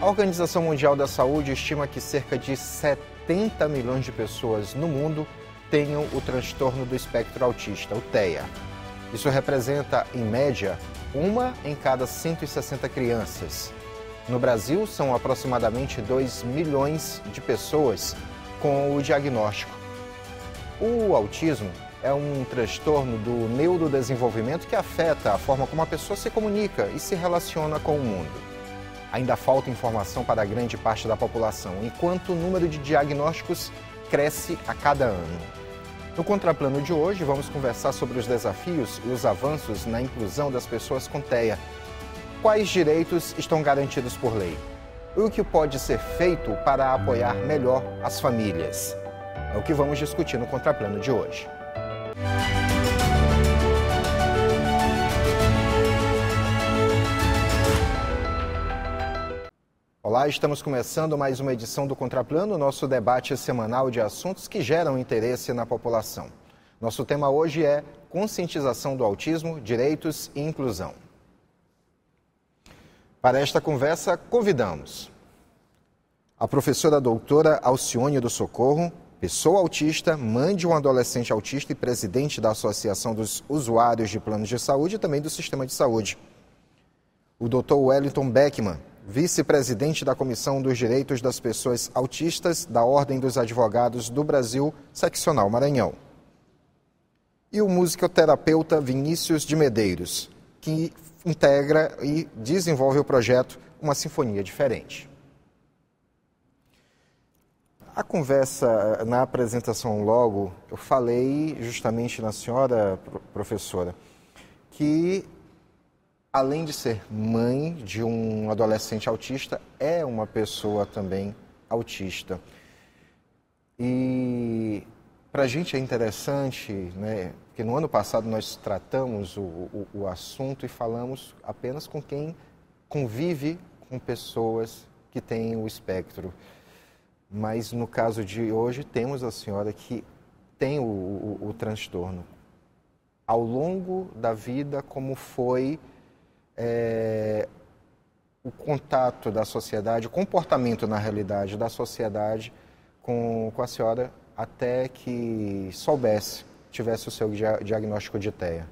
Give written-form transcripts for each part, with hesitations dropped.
Organização Mundial da Saúde estima que cerca de 70 milhões de pessoas no mundo tenham o transtorno do espectro autista, o TEA. Isso representa, em média, 1 em cada 160 crianças. No Brasil, são aproximadamente 2 milhões de pessoas com o diagnóstico. O autismo é um transtorno do neurodesenvolvimento que afeta a forma como a pessoa se comunica e se relaciona com o mundo. Ainda falta informação para grande parte da população, enquanto o número de diagnósticos cresce a cada ano. No Contraplano de hoje, vamos conversar sobre os desafios e os avanços na inclusão das pessoas com TEA. Quais direitos estão garantidos por lei? E o que pode ser feito para apoiar melhor as famílias? É o que vamos discutir no Contraplano de hoje. Olá, estamos começando mais uma edição do Contraplano, nosso debate semanal de assuntos que geram interesse na população. Nosso tema hoje é conscientização do autismo, direitos e inclusão. Para esta conversa, convidamos a professora doutora Alcione do Socorro, pessoa autista, mãe de um adolescente autista e presidente da Associação dos Usuários de Planos de Saúde e também do Sistema de Saúde. O Dr. Wellington Beckman, vice-presidente da Comissão dos Direitos das Pessoas Autistas da Ordem dos Advogados do Brasil, Seccional Maranhão. E o musicoterapeuta Vinícius de Medeiros, que integra e desenvolve o projeto Uma Sinfonia Diferente. A conversa, na apresentação logo, eu falei justamente na senhora, professora, que além de ser mãe de um adolescente autista, é uma pessoa também autista. E para a gente é interessante, né, porque no ano passado nós tratamos o assunto e falamos apenas com quem convive com pessoas que têm o espectro. Mas no caso de hoje temos a senhora que tem o transtorno. Ao longo da vida, como foi o contato da sociedade, o comportamento, na realidade, da sociedade com a senhora até que tivesse o seu diagnóstico de TEA?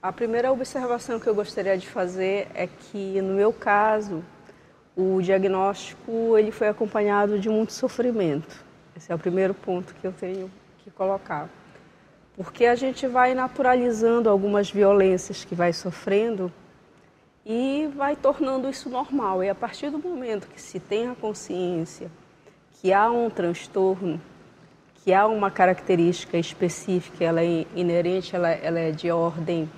A primeira observação que eu gostaria de fazer é que, no meu caso, o diagnóstico ele foi acompanhado de muito sofrimento. Esse é o primeiro ponto que eu tenho que colocar. Porque a gente vai naturalizando algumas violências que vai sofrendo e vai tornando isso normal. E a partir do momento que se tem a consciência que há um transtorno, que há uma característica específica, ela é inerente, ela é de ordem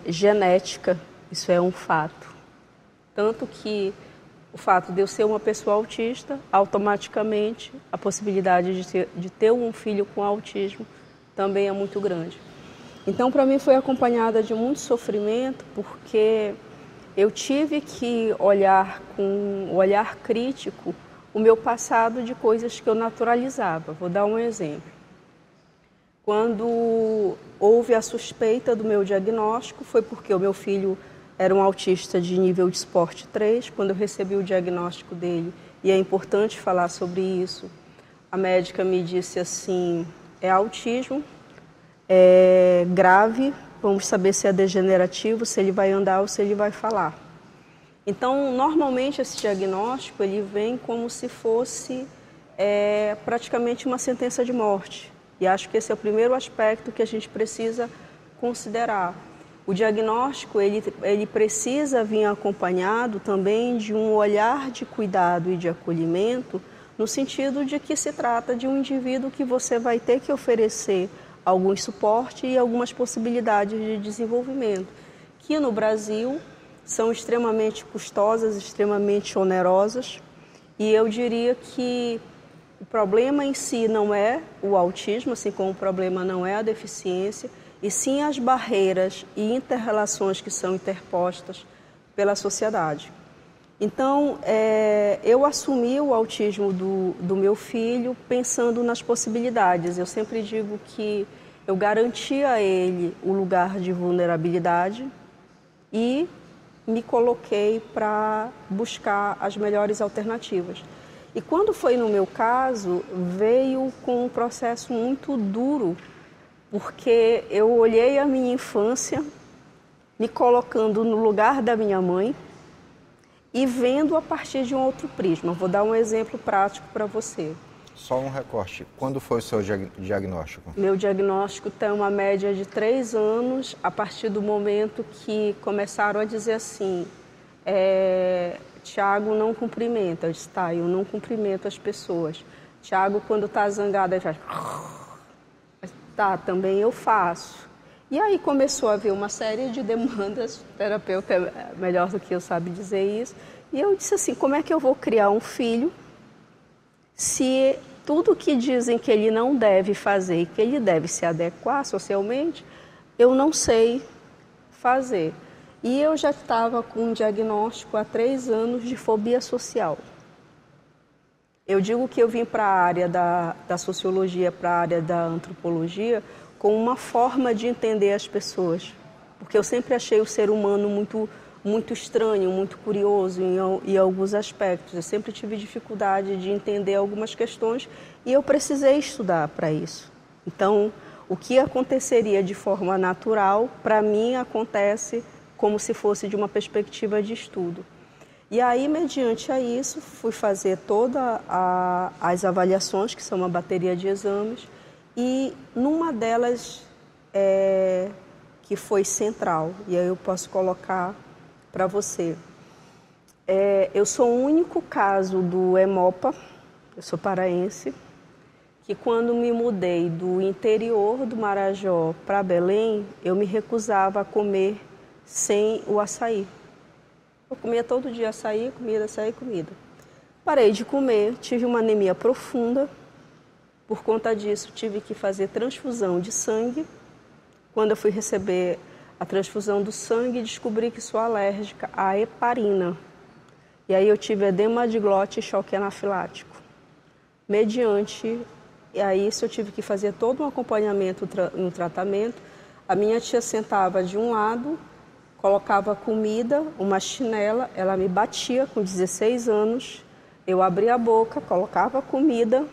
genética, isso é um fato. Tanto que o fato de eu ser uma pessoa autista, automaticamente a possibilidade de ter um filho com autismo também é muito grande. Então, para mim, foi acompanhada de muito sofrimento, porque eu tive que olhar com um olhar crítico o meu passado de coisas que eu naturalizava. Vou dar um exemplo. Quando houve a suspeita do meu diagnóstico, foi porque o meu filho era um autista de nível de esporte 3. Quando eu recebi o diagnóstico dele, e é importante falar sobre isso, a médica me disse assim: é autismo, é grave, vamos saber se é degenerativo, se ele vai andar ou se ele vai falar. Então, normalmente esse diagnóstico ele vem como se fosse praticamente uma sentença de morte. E acho que esse é o primeiro aspecto que a gente precisa considerar. O diagnóstico ele precisa vir acompanhado também de um olhar de cuidado e de acolhimento, no sentido de que se trata de um indivíduo que você vai ter que oferecer algum suporte e algumas possibilidades de desenvolvimento, que no Brasil são extremamente custosas, extremamente onerosas, e eu diria que o problema em si não é o autismo, assim como o problema não é a deficiência, e sim as barreiras e inter-relações que são interpostas pela sociedade. Então, eu assumi o autismo do meu filho pensando nas possibilidades. Eu sempre digo que eu garanti a ele o lugar de vulnerabilidade e me coloquei para buscar as melhores alternativas. E quando foi no meu caso, veio com um processo muito duro, porque eu olhei a minha infância, me colocando no lugar da minha mãe e vendo a partir de um outro prisma. Vou dar um exemplo prático para você. Só um recorte. Quando foi o seu diagnóstico? Meu diagnóstico tem uma média de 3 anos, a partir do momento que começaram a dizer assim, Tiago não cumprimenta. Eu disse, tá, eu não cumprimento as pessoas. Tiago, quando está zangado, ele faz... Tá, também eu faço. E aí começou a haver uma série de demandas, o terapeuta é melhor do que eu sabe dizer isso, e eu disse assim, como é que eu vou criar um filho se tudo que dizem que ele não deve fazer e que ele deve se adequar socialmente, eu não sei fazer. E eu já estava com um diagnóstico há 3 anos de fobia social. Eu digo que eu vim para a área da sociologia, para a área da antropologia, com uma forma de entender as pessoas. Porque eu sempre achei o ser humano muito estranho, muito curioso em alguns aspectos. Eu sempre tive dificuldade de entender algumas questões e eu precisei estudar para isso. Então, o que aconteceria de forma natural, para mim, acontece como se fosse de uma perspectiva de estudo. E aí, mediante a isso, fui fazer todas as avaliações, que são uma bateria de exames, e numa delas, que foi central, e aí eu posso colocar para você. Eu sou o único caso do Hemopa, eu sou paraense, que quando me mudei do interior do Marajó para Belém, eu me recusava a comer sem o açaí. Eu comia todo dia açaí, comida. Parei de comer, tive uma anemia profunda. Por conta disso, tive que fazer transfusão de sangue. Quando eu fui receber a transfusão do sangue, descobri que sou alérgica à heparina. E aí eu tive edema de glote e choque anafilático. Mediante a isso, eu tive que fazer todo um acompanhamento no tratamento. A minha tia sentava de um lado, colocava comida, uma chinela, ela me batia com 16 anos, eu abria a boca, colocava comida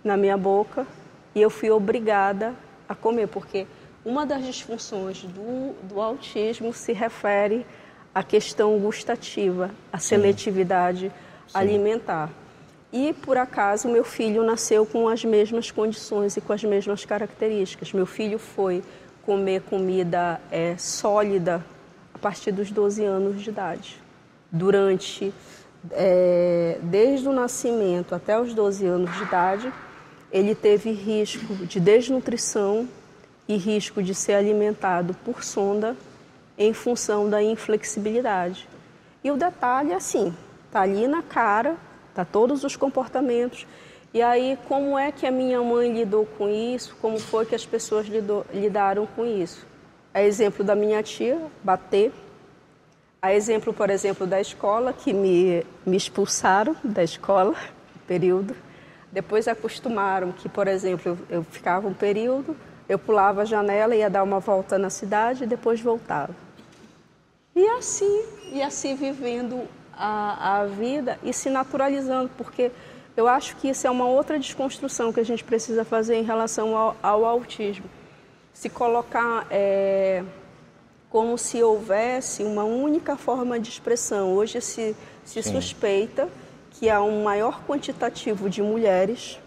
na minha boca e eu fui obrigada a comer, porque uma das disfunções do autismo se refere à questão gustativa, à seletividade alimentar. E, por acaso, meu filho nasceu com as mesmas condições e com as mesmas características. Meu filho foi comer comida sólida a partir dos 12 anos de idade. Desde o nascimento até os 12 anos de idade, ele teve risco de desnutrição e risco de ser alimentado por sonda em função da inflexibilidade. E o detalhe é assim, está ali na cara, está todos os comportamentos. E aí, como é que a minha mãe lidou com isso? Como foi que as pessoas lidaram com isso? É exemplo da minha tia, bater. A exemplo, por exemplo, da escola, que me expulsaram da escola, período. Depois acostumaram que, por exemplo, eu ficava um período, eu pulava a janela, ia dar uma volta na cidade e depois voltava. E assim vivendo a vida e se naturalizando, porque eu acho que isso é uma outra desconstrução que a gente precisa fazer em relação ao autismo. Se colocar como se houvesse uma única forma de expressão. Hoje se suspeita que há um maior quantitativo de mulheres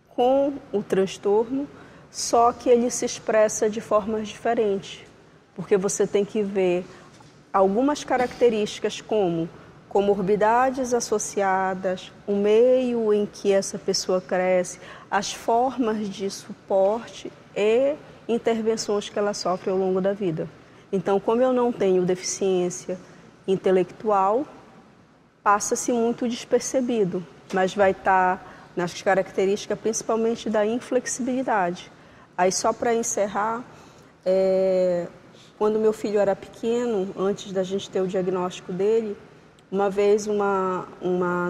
com o transtorno, só que ele se expressa de formas diferentes, porque você tem que ver algumas características como comorbidades associadas, o meio em que essa pessoa cresce, as formas de suporte e intervenções que ela sofre ao longo da vida. Então, como eu não tenho deficiência intelectual, passa-se muito despercebido, mas vai estar nas características principalmente da inflexibilidade. Aí, só para encerrar, quando meu filho era pequeno, antes da gente ter o diagnóstico dele, uma vez uma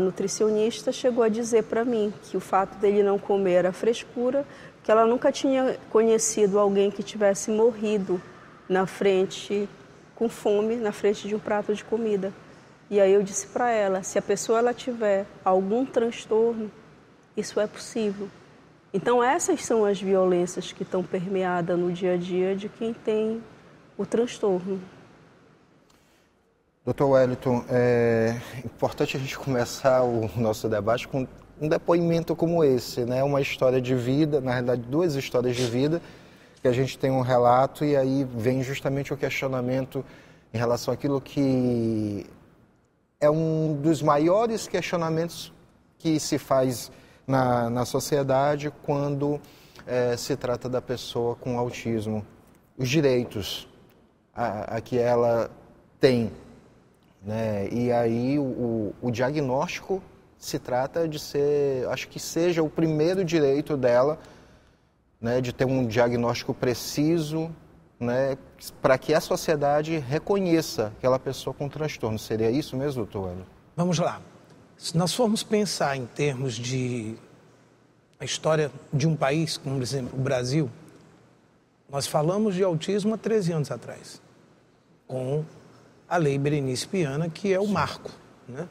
nutricionista chegou a dizer para mim que o fato dele não comer era frescura, que ela nunca tinha conhecido alguém que tivesse morrido na frente com fome na frente de um prato de comida. E aí eu disse para ela, se a pessoa ela tiver algum transtorno, isso é possível. Então essas são as violências que estão permeadas no dia a dia de quem tem o transtorno. Doutor Wellington, é importante a gente começar o nosso debate com um depoimento como esse, né? Uma história de vida, na realidade 2 histórias de vida, que a gente tem um relato e aí vem justamente o questionamento em relação àquilo que é um dos maiores questionamentos que se faz na sociedade quando se trata da pessoa com autismo. Os direitos a que ela tem, né? E aí o diagnóstico se trata de ser, acho que seja o primeiro direito dela, né, de ter um diagnóstico preciso, né, para que a sociedade reconheça aquela pessoa com transtorno. Seria isso mesmo, doutor Wellington? Vamos lá. Se nós formos pensar em termos de a história de um país, como por exemplo o Brasil, nós falamos de autismo há 13 anos atrás, com a Lei Berenice Piana, que é o marco, né?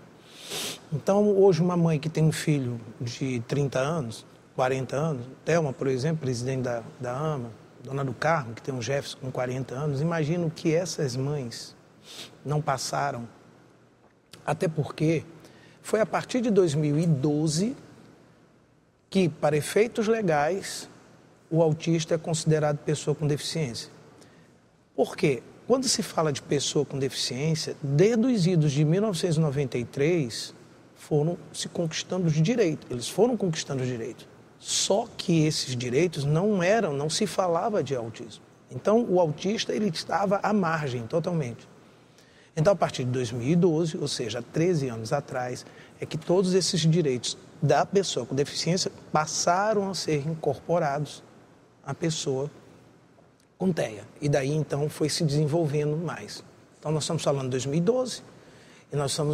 Então, hoje, uma mãe que tem um filho de 30 anos, 40 anos, Thelma, por exemplo, presidente da AMA, dona do Carmo, que tem um Jefferson com 40 anos, imagino que essas mães não passaram, até porque foi a partir de 2012 que, para efeitos legais, o autista é considerado pessoa com deficiência. Por quê? Quando se fala de pessoa com deficiência, desde os idos de 1993, foram se conquistando os direitos. Eles foram conquistando os direitos. Só que esses direitos não se falava de autismo. Então, o autista ele estava à margem totalmente. Então, a partir de 2012, ou seja, 13 anos atrás, é que todos esses direitos da pessoa com deficiência passaram a ser incorporados à pessoa com TEA. E daí, então, foi se desenvolvendo mais. Então, nós estamos falando de 2012,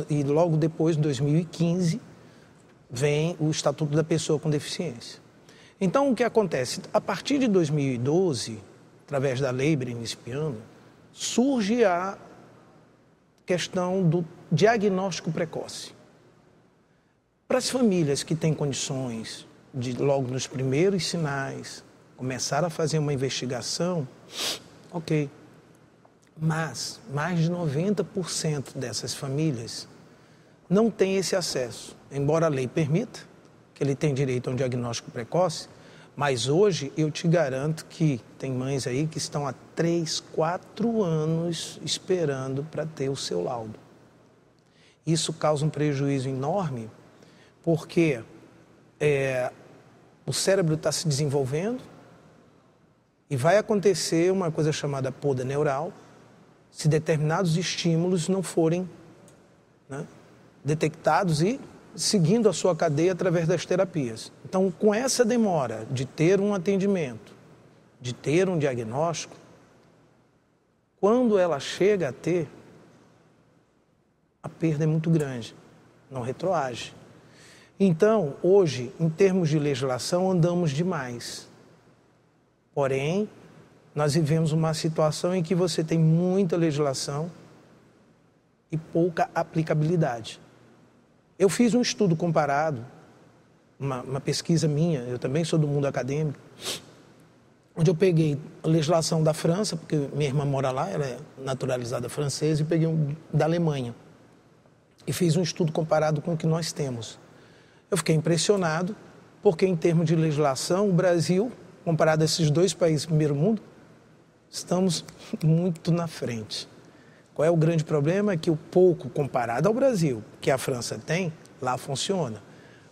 e logo depois, em 2015, vem o Estatuto da Pessoa com Deficiência. Então, o que acontece? A partir de 2012, através da Lei Berenice Piana, surge a questão do diagnóstico precoce. Para as famílias que têm condições de, logo nos primeiros sinais, começar a fazer uma investigação, ok. Mas mais de 90% dessas famílias não têm esse acesso. Embora a lei permita, que ele tem direito a um diagnóstico precoce, mas hoje eu te garanto que tem mães aí que estão há 3, 4 anos esperando para ter o seu laudo. Isso causa um prejuízo enorme, porque o cérebro está se desenvolvendo, e vai acontecer uma coisa chamada poda neural, se determinados estímulos não forem, né, detectados e seguindo a sua cadeia através das terapias. Então, com essa demora de ter um atendimento, de ter um diagnóstico, quando ela chega a ter, a perda é muito grande, não retroage. Então, hoje, em termos de legislação, andamos demais. Porém, nós vivemos uma situação em que você tem muita legislação e pouca aplicabilidade. Eu fiz um estudo comparado, uma pesquisa minha, eu também sou do mundo acadêmico, onde eu peguei a legislação da França, porque minha irmã mora lá, ela é naturalizada francesa, e peguei da Alemanha. E fiz um estudo comparado com o que nós temos. Eu fiquei impressionado, porque em termos de legislação, o Brasil, comparado a esses 2 países do primeiro mundo, estamos muito na frente. Qual é o grande problema? É que o pouco comparado ao Brasil, que a França tem, lá funciona.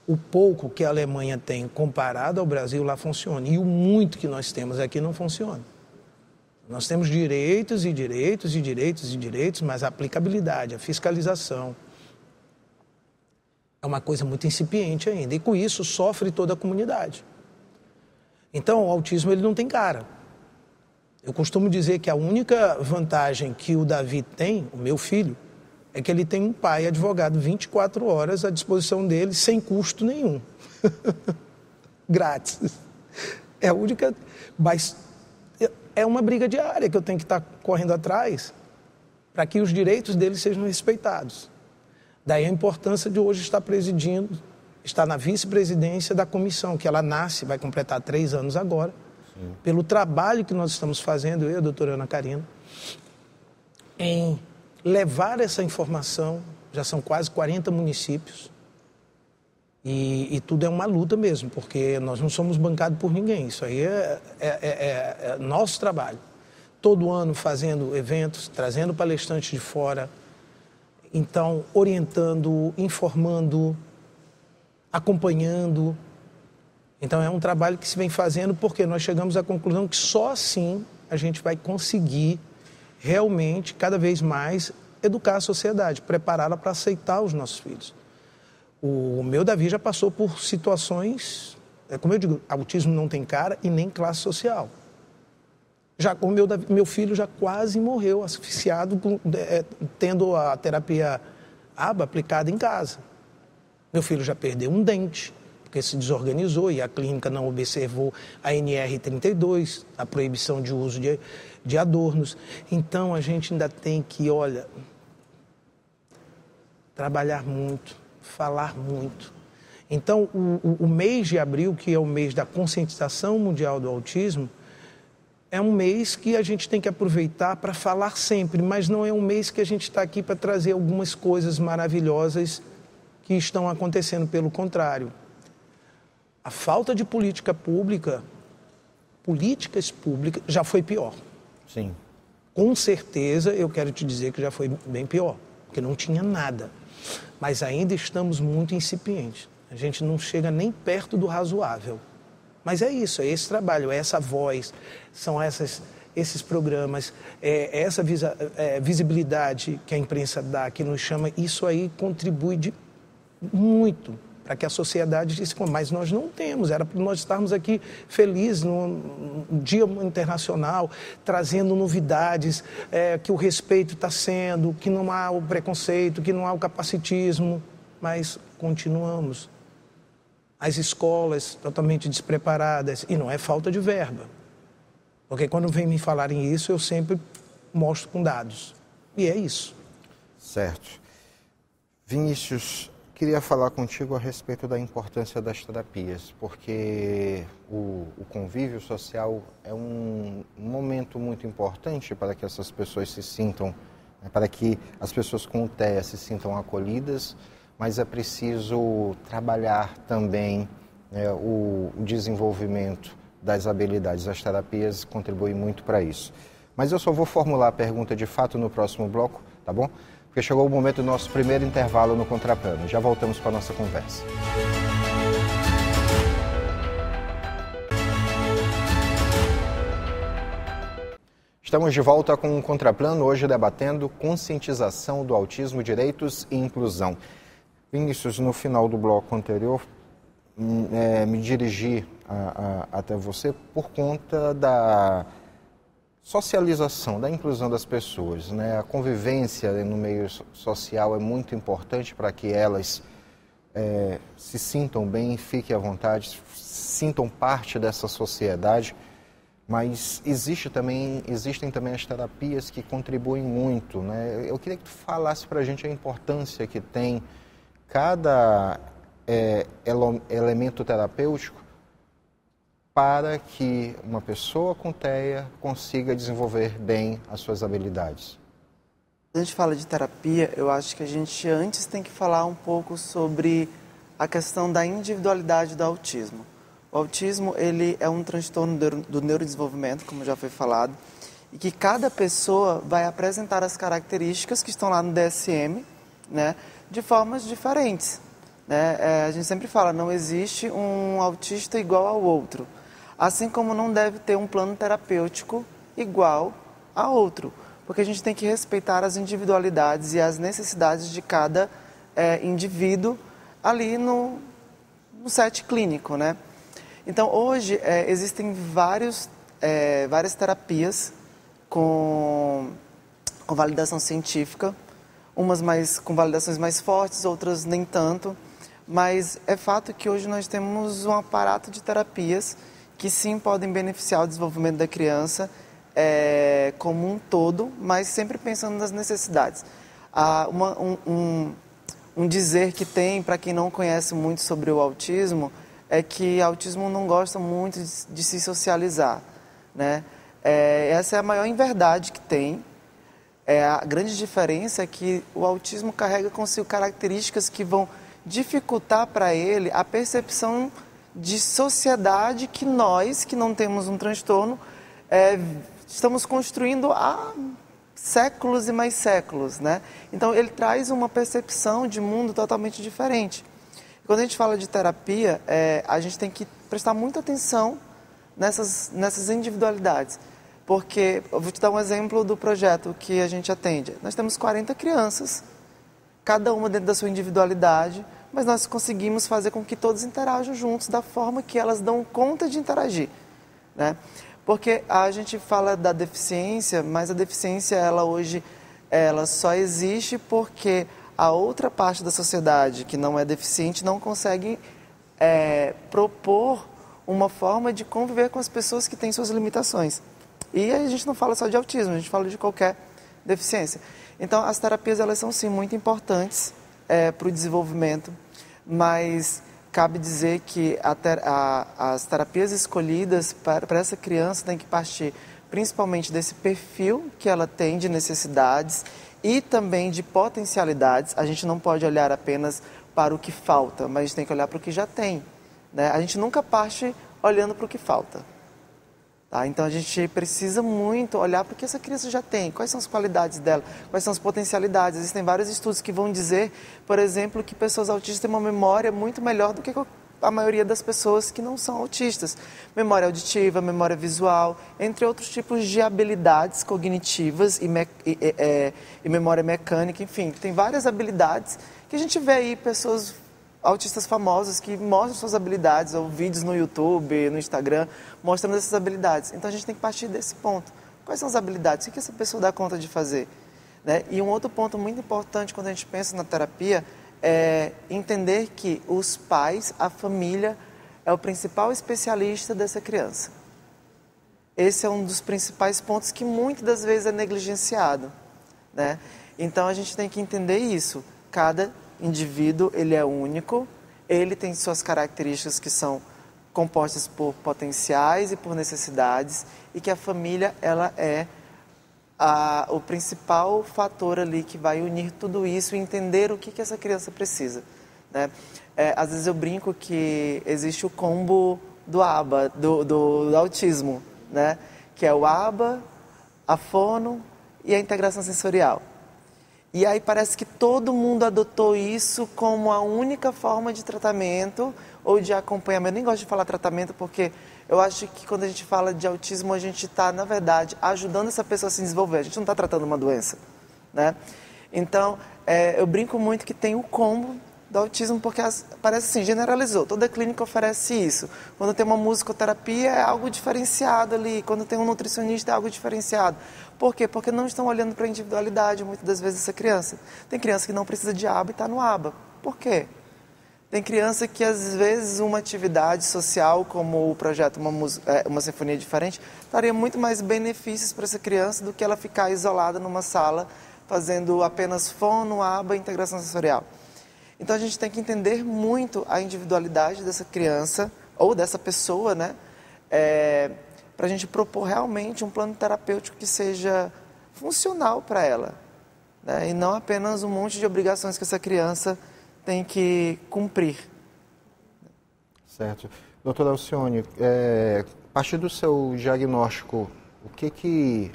O pouco que a Alemanha tem comparado ao Brasil, lá funciona. E o muito que nós temos aqui não funciona. Nós temos direitos e direitos e direitos e direitos, mas a aplicabilidade, a fiscalização é uma coisa muito incipiente ainda. E com isso sofre toda a comunidade. Então, o autismo ele não tem cara. Eu costumo dizer que a única vantagem que o Davi tem, o meu filho, é que ele tem um pai advogado 24 horas à disposição dele, sem custo nenhum. Grátis. É a única... Mas é uma briga diária que eu tenho que estar correndo atrás para que os direitos deles sejam respeitados. Daí a importância de hoje estar presidindo, estar na vice-presidência da comissão, que ela nasce, vai completar 3 anos agora, sim, pelo trabalho que nós estamos fazendo, eu e a doutora Ana Karina, em levar essa informação. Já são quase 40 municípios e tudo é uma luta mesmo, porque nós não somos bancados por ninguém, isso aí é nosso trabalho. Todo ano fazendo eventos, trazendo palestrantes de fora, então orientando, informando, acompanhando. Então é um trabalho que se vem fazendo porque nós chegamos à conclusão que só assim a gente vai conseguir realmente, cada vez mais, educar a sociedade, prepará-la para aceitar os nossos filhos. O meu Davi já passou por situações, como eu digo, autismo não tem cara e nem classe social. Já o meu filho já quase morreu asfixiado, tendo a terapia ABA aplicada em casa. Meu filho já perdeu um dente, porque se desorganizou e a clínica não observou a NR32, a proibição de uso de adornos. Então, a gente ainda tem que, trabalhar muito, falar muito. Então, o mês de abril, que é o mês da conscientização mundial do autismo, é um mês que a gente tem que aproveitar para falar sempre, mas não é um mês que a gente está aqui para trazer algumas coisas maravilhosas que estão acontecendo, pelo contrário. A falta de políticas públicas já foi pior. Sim. Com certeza, eu quero te dizer que já foi bem pior, porque não tinha nada. Mas ainda estamos muito incipientes. A gente não chega nem perto do razoável. Mas é isso, é esse trabalho, é essa voz, são esses programas, essa visibilidade que a imprensa dá, que nos chama, isso aí contribui muito para que a sociedade disse, mas nós não temos, era para nós estarmos aqui felizes no Dia Internacional, trazendo novidades, que o respeito está sendo, que não há o preconceito, que não há o capacitismo, mas continuamos. As escolas totalmente despreparadas, e não é falta de verba, porque quando vem me falarem isso, eu sempre mostro com dados, e é isso. Certo. Vinícius, queria falar contigo a respeito da importância das terapias, porque o convívio social é um momento muito importante para que essas pessoas se sintam, para que as pessoas com TEA se sintam acolhidas, mas é preciso trabalhar também o desenvolvimento das habilidades. As terapias contribuem muito para isso. Mas eu só vou formular a pergunta de fato no próximo bloco, tá bom? Porque chegou o momento do nosso primeiro intervalo no Contraplano. Já voltamos para a nossa conversa. Estamos de volta com o Contraplano, hoje debatendo conscientização do autismo, direitos e inclusão. Vinícius, no final do bloco anterior, me dirigi até você por conta da socialização, da inclusão das pessoas, né? A convivência no meio social é muito importante para que elas se sintam bem, fiquem à vontade, sintam parte dessa sociedade, mas existem também as terapias que contribuem muito, né? Eu queria que tu falasse para a gente a importância que tem cada elemento terapêutico para que uma pessoa com TEA consiga desenvolver bem as suas habilidades. Quando a gente fala de terapia, eu acho que a gente antes tem que falar um pouco sobre a questão da individualidade do autismo. O autismo, ele é um transtorno do neurodesenvolvimento, como já foi falado, e que cada pessoa vai apresentar as características que estão lá no DSM, né, de formas diferentes. Né? A gente sempre fala, não existe um autista igual ao outro. Assim como não deve ter um plano terapêutico igual a outro, porque a gente tem que respeitar as individualidades e as necessidades de cada indivíduo ali no set clínico, né? Então, hoje, existem várias terapias com validação científica, umas com validações mais fortes, outras nem tanto, mas é fato que hoje nós temos um aparato de terapias que sim podem beneficiar o desenvolvimento da criança como um todo, mas sempre pensando nas necessidades. Um dizer que tem, para quem não conhece muito sobre o autismo, é que autismo não gosta muito de se socializar, né? Essa é a maior inverdade que tem. A grande diferença é que o autismo carrega consigo características que vão dificultar para ele a percepção de sociedade que nós, que não temos um transtorno, estamos construindo há séculos e mais séculos, né? Então, ele traz uma percepção de mundo totalmente diferente. Quando a gente fala de terapia, a gente tem que prestar muita atenção nessas individualidades. Porque, eu vou te dar um exemplo do projeto que a gente atende. Nós temos 40 crianças, cada uma dentro da sua individualidade, mas nós conseguimos fazer com que todos interajam juntos da forma que elas dão conta de interagir, né? Porque a gente fala da deficiência, mas a deficiência, ela hoje, ela só existe porque a outra parte da sociedade que não é deficiente não consegue propor uma forma de conviver com as pessoas que têm suas limitações. E a gente não fala só de autismo, a gente fala de qualquer deficiência. Então, as terapias, elas são, sim, muito importantes para o desenvolvimento, mas cabe dizer que as terapias escolhidas para essa criança têm que partir principalmente desse perfil que ela tem de necessidades e também de potencialidades. A gente não pode olhar apenas para o que falta, mas a gente tem que olhar para o que já tem, né? A gente nunca parte olhando para o que falta. Tá? Então, a gente precisa muito olhar para o que essa criança já tem, quais são as qualidades dela, quais são as potencialidades. Existem vários estudos que vão dizer, por exemplo, que pessoas autistas têm uma memória muito melhor do que a maioria das pessoas que não são autistas. Memória auditiva, memória visual, entre outros tipos de habilidades cognitivas e memória mecânica, enfim. Tem várias habilidades que a gente vê aí pessoas autistas famosos que mostram suas habilidades, ou vídeos no YouTube, no Instagram, mostrando essas habilidades. Então, a gente tem que partir desse ponto. Quais são as habilidades? O que essa pessoa dá conta de fazer? Né? E um outro ponto muito importante quando a gente pensa na terapia é entender que os pais, a família, é o principal especialista dessa criança. Esse é um dos principais pontos que muitas das vezes é negligenciado, né? Então, a gente tem que entender isso. Cada indivíduo, ele é único, ele tem suas características que são compostas por potenciais e por necessidades, e que a família, ela é o principal fator ali que vai unir tudo isso e entender o que essa criança precisa, né? Às vezes eu brinco que existe o combo do ABA, do autismo, né? Que é o ABA, a fono e a integração sensorial. E aí parece que todo mundo adotou isso como a única forma de tratamento ou de acompanhamento. Eu nem gosto de falar tratamento porque eu acho que quando a gente fala de autismo, a gente está, na verdade, ajudando essa pessoa a se desenvolver. A gente não está tratando uma doença, né? Então, eu brinco muito que tem o combo do autismo porque parece assim, generalizou. Toda clínica oferece isso. Quando tem uma musicoterapia é algo diferenciado ali. Quando tem um nutricionista é algo diferenciado. Por quê? Porque não estão olhando para a individualidade, muitas das vezes, dessa criança. Tem criança que não precisa de aba e está no aba. Por quê? Tem criança que, às vezes, uma atividade social, como o projeto Uma Sinfonia Diferente, traria muito mais benefícios para essa criança do que ela ficar isolada numa sala, fazendo apenas fono, aba e integração sensorial. Então, a gente tem que entender muito a individualidade dessa criança, ou dessa pessoa, né? Para a gente propor realmente um plano terapêutico que seja funcional para ela, né? E não apenas um monte de obrigações que essa criança tem que cumprir. Certo. Doutora Alcione, a partir do seu diagnóstico, o que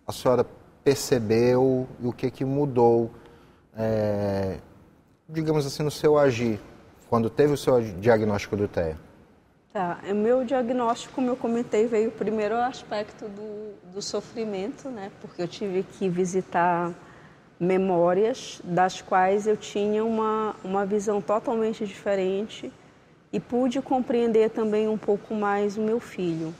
a senhora percebeu e o que mudou, digamos assim, no seu agir, quando teve o seu diagnóstico do TEA? Tá, o meu diagnóstico, como eu comentei, veio primeiro o aspecto do sofrimento, né? Porque eu tive que visitar memórias das quais eu tinha uma visão totalmente diferente e pude compreender também um pouco mais o meu filho.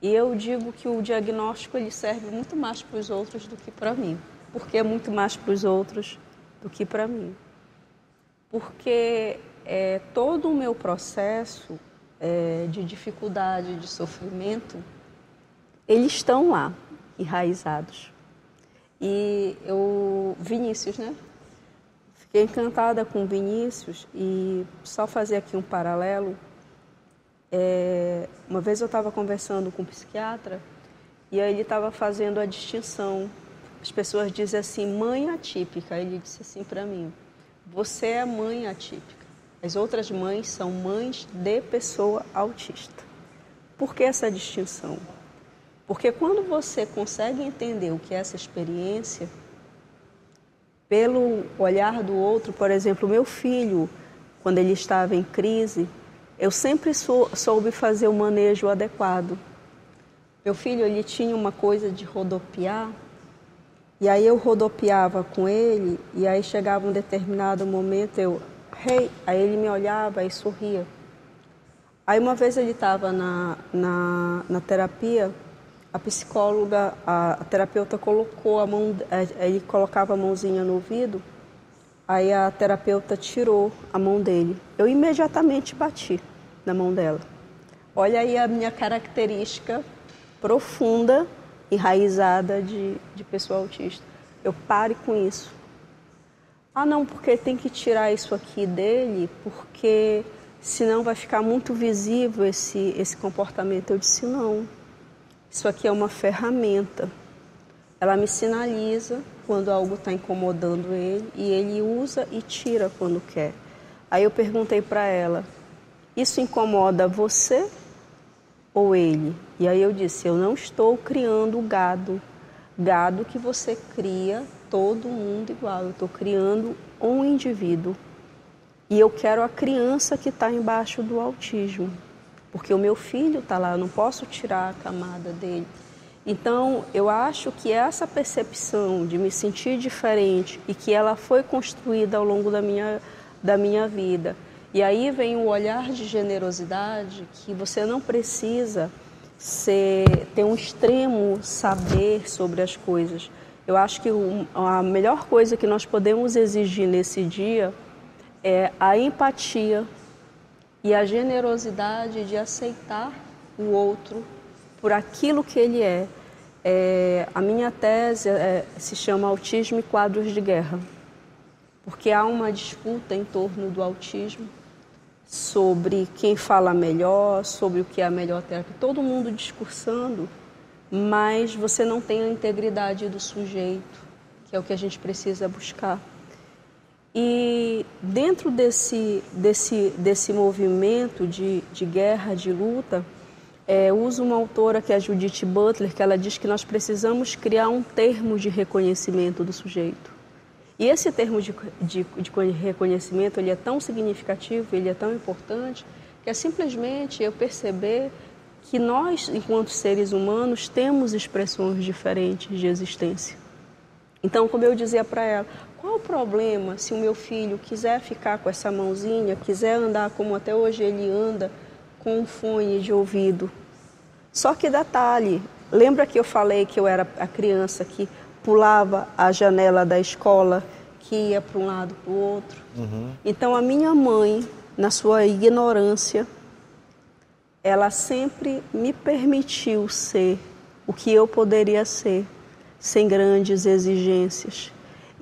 E eu digo que o diagnóstico ele serve muito mais para os outros do que para mim. Por que muito mais para os outros do que para mim? Porque todo o meu processo de dificuldade, de sofrimento, eles estão lá. enraizados. E Vinícius, né? Fiquei encantada com Vinícius e só fazer aqui um paralelo. Uma vez eu estava conversando com um psiquiatra e aí ele estava fazendo a distinção. As pessoas dizem assim, mãe atípica. Ele disse assim para mim, você é mãe atípica. As outras mães são mães de pessoa autista. Por que essa distinção? Porque quando você consegue entender o que é essa experiência, pelo olhar do outro, por exemplo, o meu filho, quando ele estava em crise, eu sempre soube fazer o manejo adequado. Meu filho, ele tinha uma coisa de rodopiar, e aí eu rodopiava com ele, e aí chegava um determinado momento, hey, aí ele me olhava e sorria. Aí uma vez ele estava na terapia, a psicóloga, a terapeuta colocou a mão, ele colocava a mãozinha no ouvido, aí a terapeuta tirou a mão dele. Eu imediatamente bati na mão dela. Olha aí a minha característica profunda, enraizada de pessoa autista. Eu pare com isso. Ah, não, porque tem que tirar isso aqui dele, porque senão vai ficar muito visível esse comportamento. Eu disse, não. Isso aqui é uma ferramenta. Ela me sinaliza quando algo está incomodando ele e ele usa e tira quando quer. Aí eu perguntei para ela, isso incomoda você ou ele? E aí eu disse, eu não estou criando gado. Gado que você cria, todo mundo igual. Eu estou criando um indivíduo. E eu quero a criança que está embaixo do autismo. Porque o meu filho está lá, eu não posso tirar a camada dele. Então, eu acho que essa percepção de me sentir diferente e que ela foi construída ao longo da minha vida. E aí vem o olhar de generosidade, que você não precisa ter um extremo saber sobre as coisas. Eu acho que a melhor coisa que nós podemos exigir nesse dia é a empatia e a generosidade de aceitar o outro por aquilo que ele é. A minha tese se chama Autismo e Quadros de Guerra, porque há uma disputa em torno do autismo sobre quem fala melhor, sobre o que é a melhor terapia. Todo mundo discursando, mas você não tem a integridade do sujeito, que é o que a gente precisa buscar. E dentro desse movimento de guerra, de luta, uso uma autora que é a Judith Butler, que ela diz que nós precisamos criar um termo de reconhecimento do sujeito. E esse termo de reconhecimento, ele é tão significativo, ele é tão importante, que é simplesmente eu perceber que nós, enquanto seres humanos, temos expressões diferentes de existência. Então, como eu dizia para ela, qual o problema se o meu filho quiser ficar com essa mãozinha, quiser andar como até hoje ele anda, com um fone de ouvido? Só que detalhe, lembra que eu falei que eu era a criança que pulava a janela da escola, que ia para um lado para o outro? Uhum. Então, a minha mãe, na sua ignorância, ela sempre me permitiu ser o que eu poderia ser, sem grandes exigências.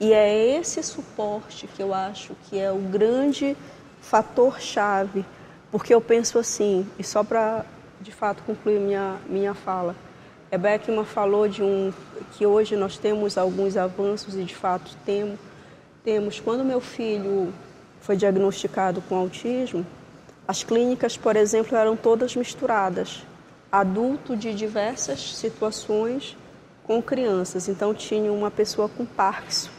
E é esse suporte que eu acho que é o grande fator-chave, porque eu penso assim, e só para, de fato, concluir minha fala, Beckman falou que hoje nós temos alguns avanços, e de fato temos. Quando meu filho foi diagnosticado com autismo, as clínicas, por exemplo, eram todas misturadas. Adulto de diversas situações com crianças. Então, tinha uma pessoa com Parkinson.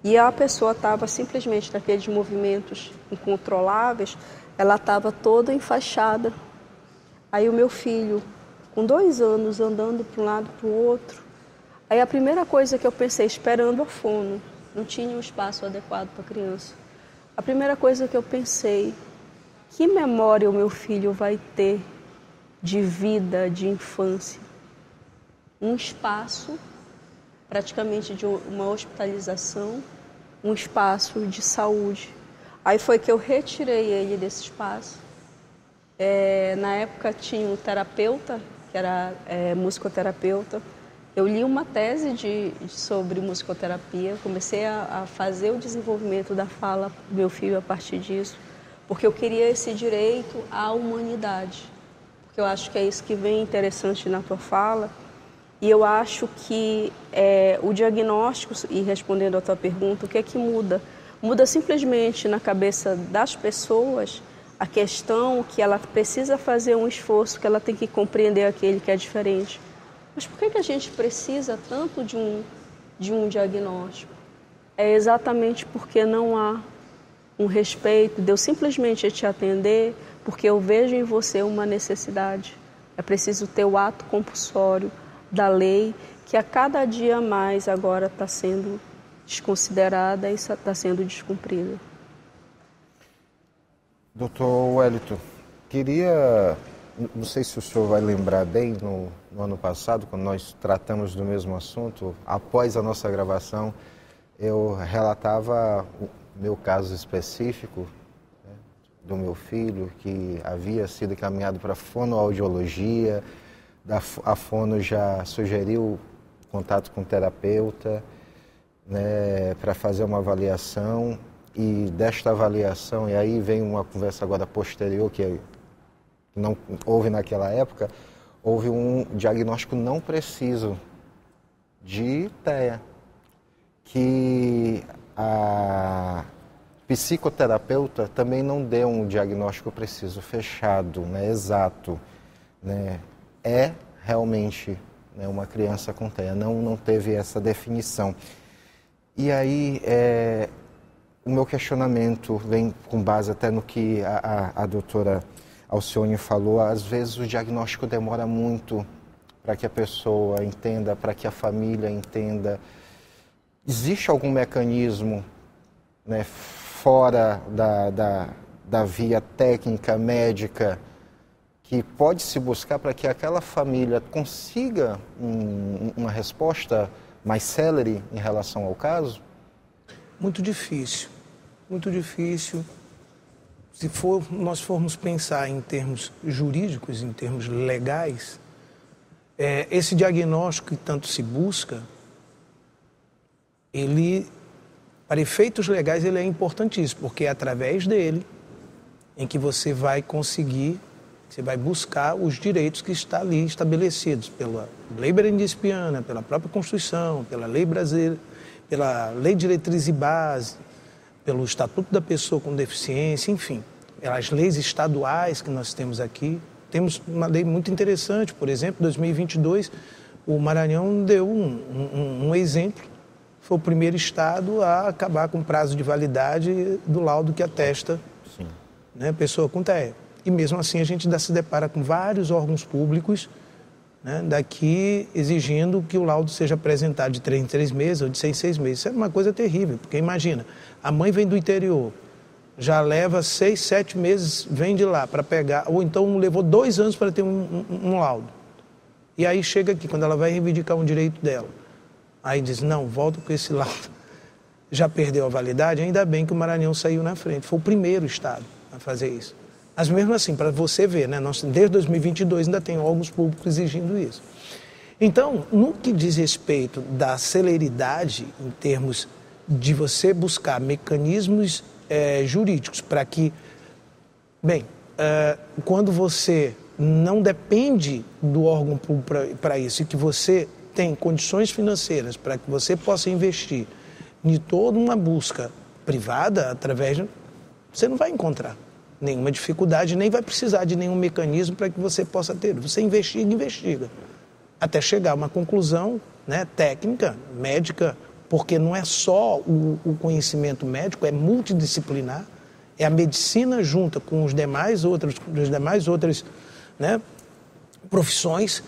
E a pessoa estava simplesmente naqueles movimentos incontroláveis, ela estava toda enfaixada. Aí o meu filho, com 2 anos, andando para um lado para o outro, aí a primeira coisa que eu pensei, esperando a fono, não tinha um espaço adequado para a criança. A primeira coisa que eu pensei, que memória o meu filho vai ter de vida, de infância? Um espaço, praticamente de uma hospitalização, um espaço de saúde. Aí foi que eu retirei ele desse espaço. Na época tinha um terapeuta, que era musicoterapeuta, Eu li uma tese sobre musicoterapia, comecei a fazer o desenvolvimento da fala do meu filho a partir disso, porque eu queria esse direito à humanidade. Porque eu acho que é isso que vem interessante na tua fala, e eu acho que o diagnóstico, e respondendo a tua pergunta, o que é que muda? Muda simplesmente na cabeça das pessoas a questão que ela precisa fazer um esforço, que ela tem que compreender aquele que é diferente. Mas por que a gente precisa tanto de um diagnóstico? É exatamente porque não há um respeito de eu simplesmente te atender, porque eu vejo em você uma necessidade. É preciso ter o ato compulsório da lei, que a cada dia mais agora está sendo desconsiderada e está sendo descumprida. Doutor Wellington, queria, não sei se o senhor vai lembrar bem, no ano passado, quando nós tratamos do mesmo assunto, após a nossa gravação, eu relatava o meu caso específico, né, do meu filho, que havia sido encaminhado para fonoaudiologia, a fono já sugeriu contato com o terapeuta, né, para fazer uma avaliação, e desta avaliação, e aí vem uma conversa agora posterior, que não houve naquela época, houve um diagnóstico não preciso de TEA, que a psicoterapeuta também não deu um diagnóstico preciso, fechado, né, exato, né, é realmente, né, uma criança com TEA, não teve essa definição. E aí, o meu questionamento vem com base até no que a doutora Alcione falou, às vezes o diagnóstico demora muito para que a pessoa entenda, para que a família entenda. Existe algum mecanismo, né, fora da via técnica, médica, que pode se buscar para que aquela família consiga uma resposta mais célere em relação ao caso? Muito difícil, muito difícil. Se nós formos pensar em termos jurídicos, em termos legais, esse diagnóstico que tanto se busca, ele, para efeitos legais, ele é importantíssimo, porque é através dele em que você vai conseguir, você vai buscar os direitos que estão ali estabelecidos pela Lei Berendice-Piana, pela própria Constituição, pela Lei Brasileira, pela Lei de Diretriz e Base, pelo Estatuto da Pessoa com Deficiência, enfim, pelas leis estaduais que nós temos aqui. Temos uma lei muito interessante, por exemplo, em 2022, o Maranhão deu um exemplo, foi o primeiro estado a acabar com o prazo de validade do laudo que atesta, né, pessoa com TEA. E mesmo assim a gente ainda se depara com vários órgãos públicos, né, daqui exigindo que o laudo seja apresentado de 3 em 3 meses ou de 6 em 6 meses. Isso é uma coisa terrível, porque imagina, a mãe vem do interior, já leva 6, 7 meses, vem de lá para pegar, ou então levou 2 anos para ter um laudo. E aí chega aqui, quando ela vai reivindicar um direito dela, aí diz, não, volta com esse laudo. Já perdeu a validade, ainda bem que o Maranhão saiu na frente, foi o primeiro estado a fazer isso. Mas mesmo assim, para você ver, né, nós, desde 2022 ainda tem órgãos públicos exigindo isso. Então, no que diz respeito da celeridade, em termos de você buscar mecanismos jurídicos para que, quando você não depende do órgão público para isso, e que você tem condições financeiras para que você possa investir em toda uma busca privada, através de... você não vai encontrar nenhuma dificuldade, nem vai precisar de nenhum mecanismo para que você possa ter. Você investiga, até chegar a uma conclusão, né, técnica, médica, porque não é só o conhecimento médico, é multidisciplinar, é a medicina junta com as demais outras, né, profissões,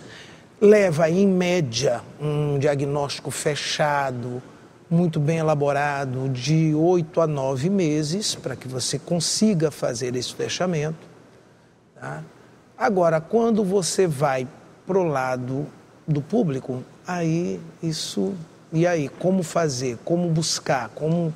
leva em média um diagnóstico fechado, muito bem elaborado, de 8 a 9 meses, para que você consiga fazer esse fechamento. Tá? Agora, quando você vai para o lado do público, aí isso... E aí, como fazer, como buscar, como...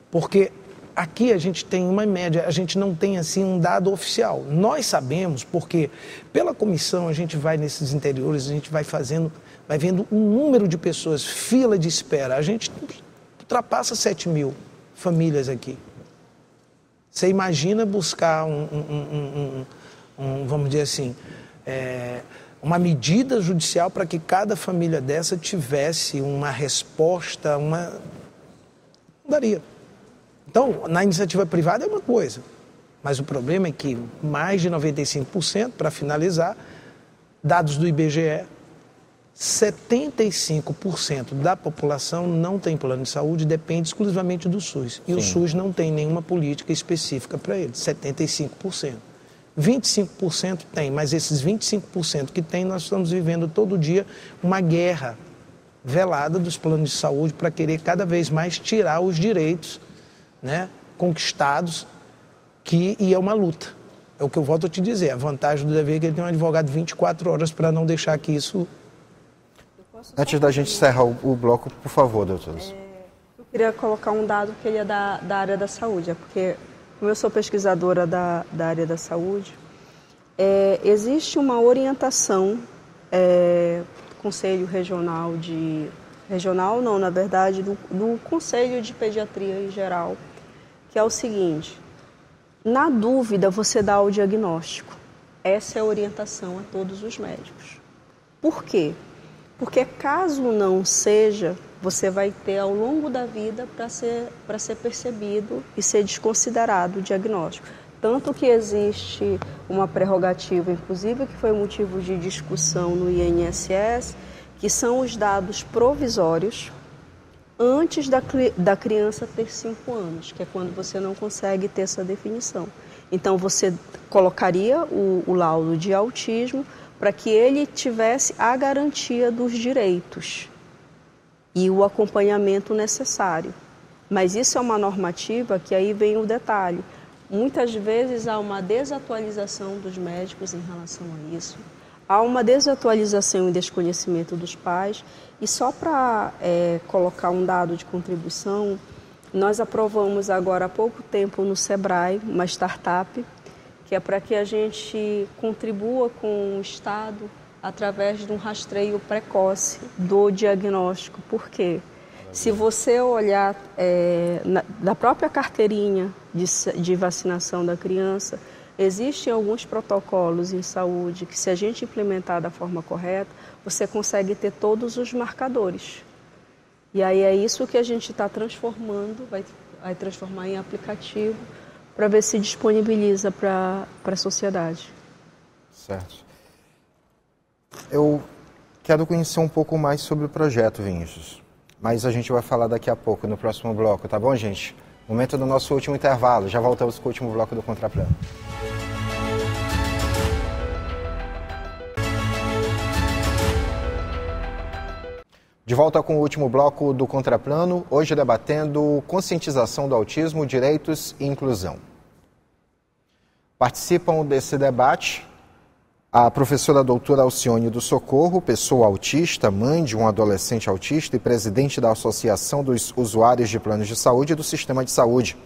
Porque aqui a gente tem uma média, a gente não tem assim um dado oficial. Nós sabemos porque pela comissão a gente vai nesses interiores, a gente vai vendo um número de pessoas, fila de espera. A gente ultrapassa 7.000 famílias aqui. Você imagina buscar vamos dizer assim, uma medida judicial para que cada família dessa tivesse uma resposta, não daria. Então, na iniciativa privada é uma coisa, mas o problema é que mais de 95%, para finalizar, dados do IBGE, 75% da população não tem plano de saúde, depende exclusivamente do SUS. E o SUS não tem nenhuma política específica para ele, 75%. 25% tem, mas esses 25% que tem, nós estamos vivendo todo dia uma guerra velada dos planos de saúde para querer cada vez mais tirar os direitos, né, conquistados, e é uma luta. É o que eu volto a te dizer, a vantagem do dever é que ele tem um advogado 24 horas para não deixar que isso... Antes da gente encerrar o bloco, por favor, doutores. Eu queria colocar um dado que ele é da área da saúde, porque como eu sou pesquisadora da área da saúde, existe uma orientação do Conselho Regional Regional não, na verdade, do Conselho de Pediatria em geral, que é o seguinte: na dúvida você dá o diagnóstico. Essa é a orientação a todos os médicos. Por quê? Porque caso não seja, você vai ter ao longo da vida para ser percebido e ser desconsiderado o diagnóstico. Tanto que existe uma prerrogativa, inclusive, que foi motivo de discussão no INSS, que são os dados provisórios antes da criança ter 5 anos, que é quando você não consegue ter essa definição. Então, você colocaria o laudo de autismo para que ele tivesse a garantia dos direitos e o acompanhamento necessário. Mas isso é uma normativa que aí vem o detalhe. Muitas vezes há uma desatualização dos médicos em relação a isso. Há uma desatualização e desconhecimento dos pais. E só para colocar um dado de contribuição, nós aprovamos agora há pouco tempo no Sebrae uma startup, que é para que a gente contribua com o Estado através de um rastreio precoce do diagnóstico. Por quê? Se você olhar na própria carteirinha de vacinação da criança, existem alguns protocolos em saúde que, se a gente implementar da forma correta, você consegue ter todos os marcadores. E aí é isso que a gente está transformando, vai transformar em aplicativo, para ver se disponibiliza para a sociedade. Certo. Eu quero conhecer um pouco mais sobre o projeto, Vinícius. Mas a gente vai falar daqui a pouco, no próximo bloco, tá bom, gente? Momento do nosso último intervalo. Já voltamos com o último bloco do Contraplano. De volta com o último bloco do Contraplano, hoje debatendo conscientização do autismo, direitos e inclusão. Participam desse debate a professora doutora Alcione do Socorro, pessoa autista, mãe de um adolescente autista e presidente da Associação dos Usuários de Planos de Saúde e do Sistema de Saúde.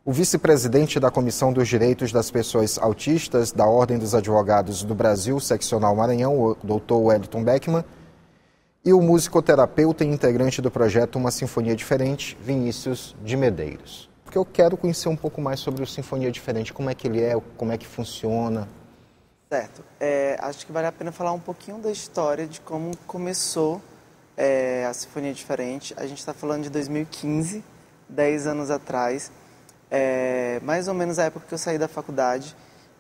O vice-presidente da Comissão dos Direitos das Pessoas Autistas da Ordem dos Advogados do Brasil, Seccional Maranhão, o doutor Wellington Beckman, e o musicoterapeuta e integrante do projeto Uma Sinfonia Diferente, Vinícius de Medeiros. Porque eu quero conhecer um pouco mais sobre o Sinfonia Diferente, como é que ele é, como é que funciona. Certo. Acho que vale a pena falar um pouquinho da história de como começou a Sinfonia Diferente. A gente está falando de 2015, 10 anos atrás, mais ou menos a época que eu saí da faculdade.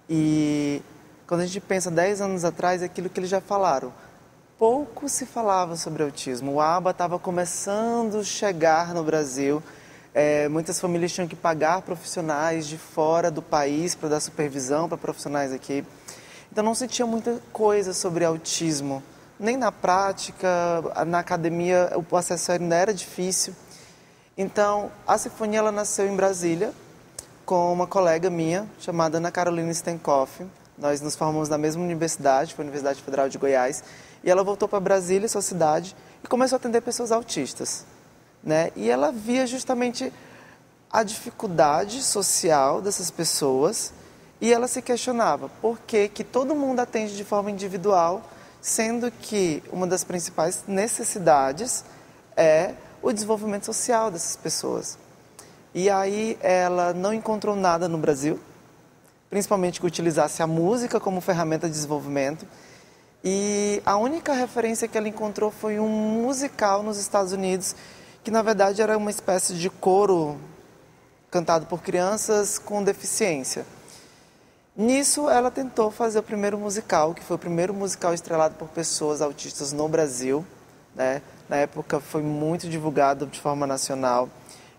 E quando a gente pensa 10 anos atrás, é aquilo que eles já falaram. Pouco se falava sobre autismo. O ABA estava começando a chegar no Brasil. Muitas famílias tinham que pagar profissionais de fora do país para dar supervisão para profissionais aqui. Então não se tinha muita coisa sobre autismo. Nem na prática, na academia, o acesso ainda era difícil. Então, a Sinfonia ela nasceu em Brasília, com uma colega minha, chamada Ana Carolina Stenkoff. Nós nos formamos na mesma universidade, foi a Universidade Federal de Goiás. E ela voltou para Brasília, sua cidade, e começou a atender pessoas autistas, né? E ela via justamente a dificuldade social dessas pessoas e ela se questionava por que todo mundo atende de forma individual, sendo que uma das principais necessidades é o desenvolvimento social dessas pessoas. E aí ela não encontrou nada no Brasil, principalmente que utilizasse a música como ferramenta de desenvolvimento. E a única referência que ela encontrou foi um musical nos Estados Unidos, que na verdade era uma espécie de coro cantado por crianças com deficiência. Nisso ela tentou fazer o primeiro musical, que foi o primeiro musical estrelado por pessoas autistas no Brasil, né? Na época foi muito divulgado de forma nacional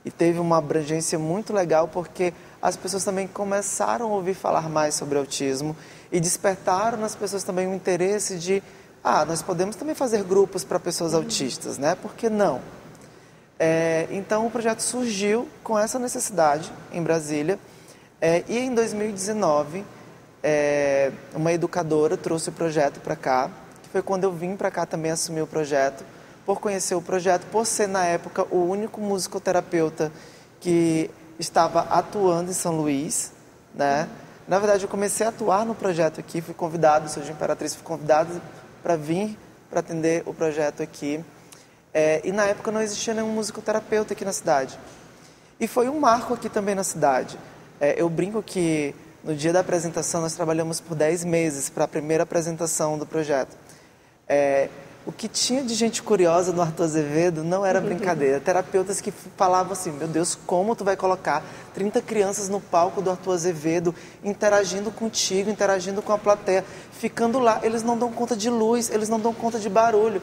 e teve uma abrangência muito legal porque as pessoas também começaram a ouvir falar mais sobre autismo e despertaram nas pessoas também o interesse de nós podemos também fazer grupos para pessoas autistas, né? Por que não? Então o projeto surgiu com essa necessidade em Brasília e em 2019 uma educadora trouxe o projeto para cá, que foi quando eu vim para cá também assumir o projeto, por conhecer o projeto, por ser na época o único musicoterapeuta que estava atuando em São Luís, né? Na verdade eu comecei a atuar no projeto aqui, fui convidado, sou de Imperatriz, fui convidado para vir para atender o projeto aqui. E na época não existia nenhum musicoterapeuta aqui na cidade. E foi um marco aqui também na cidade. Eu brinco que no dia da apresentação nós trabalhamos por 10 meses para a primeira apresentação do projeto. O que tinha de gente curiosa no Arthur Azevedo não era brincadeira. Terapeutas que falavam assim, meu Deus, como tu vai colocar 30 crianças no palco do Arthur Azevedo, interagindo contigo, interagindo com a plateia, ficando lá, eles não dão conta de luz, eles não dão conta de barulho.